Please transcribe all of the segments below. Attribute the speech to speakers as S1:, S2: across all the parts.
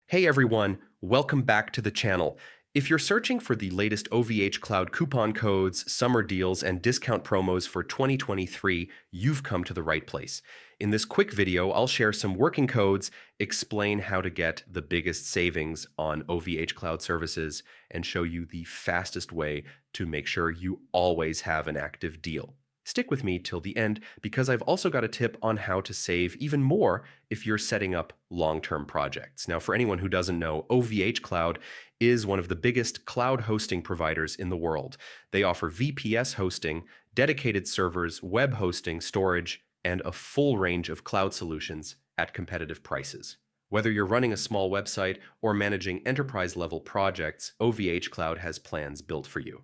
S1: Hey everyone, welcome back to the channel. If you're searching for the latest OVH Cloud coupon codes, summer deals, and discount promos for 2023, you've come to the right place. In this quick video, I'll share some working codes, explain how to get the biggest savings on OVH Cloud services, and show you the fastest way to make sure you always have an active deal. Stick with me till the end because I've also got a tip on how to save even more if you're setting up long-term projects. Now, for anyone who doesn't know, OVH Cloud is one of the biggest cloud hosting providers in the world. They offer VPS hosting, dedicated servers, web hosting, storage, and a full range of cloud solutions at competitive prices. Whether you're running a small website or managing enterprise-level projects, OVH Cloud has plans built for you.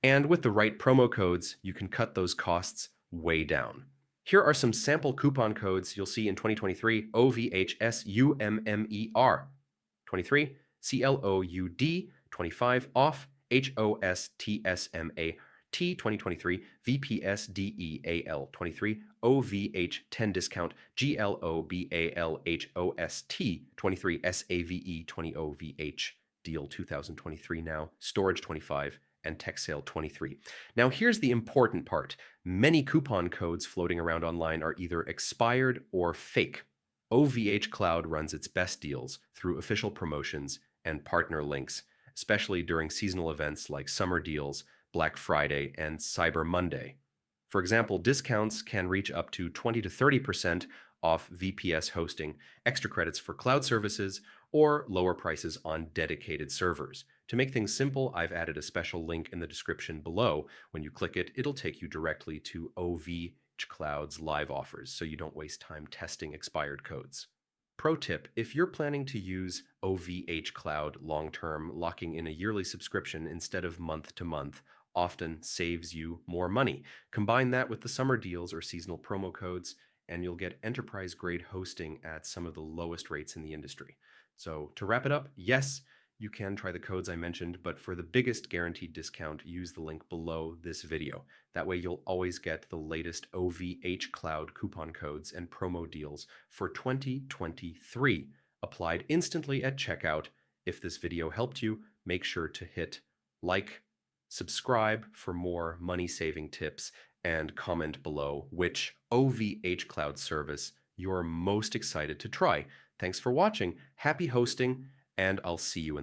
S1: And with the right promo codes, you can cut those costs way down. Here are some sample coupon codes you'll see in 2023: OVHSUMMER, 23, CLOUD, 25, OFF, HOSTSMA, T2023, VPSDEAL 23, OVH 10 discount, GLOBALHOST 23, SAVE 20 OVH deal 2023 now, storage 25, and tech sale 23. Now here's the important part. Many coupon codes floating around online are either expired or fake. OVH Cloud runs its best deals through official promotions and partner links, especially during seasonal events like summer deals, Black Friday, and Cyber Monday. For example, discounts can reach up to 20 to 30% off VPS hosting, extra credits for cloud services, or lower prices on dedicated servers. To make things simple, I've added a special link in the description below. When you click it, it'll take you directly to OVH Cloud's live offers, so you don't waste time testing expired codes. Pro tip: if you're planning to use OVH Cloud long-term, locking in a yearly subscription instead of month-to-month often saves you more money. Combine that with the summer deals or seasonal promo codes, and you'll get enterprise-grade hosting at some of the lowest rates in the industry. So to wrap it up, yes, you can try the codes I mentioned, but for the biggest guaranteed discount, use the link below this video. That way you'll always get the latest OVH Cloud coupon codes and promo deals for 2023, applied instantly at checkout. If this video helped you, make sure to hit like, subscribe for more money-saving tips, and comment below which OVH Cloud service you're most excited to try. Thanks for watching, happy hosting, and I'll see you in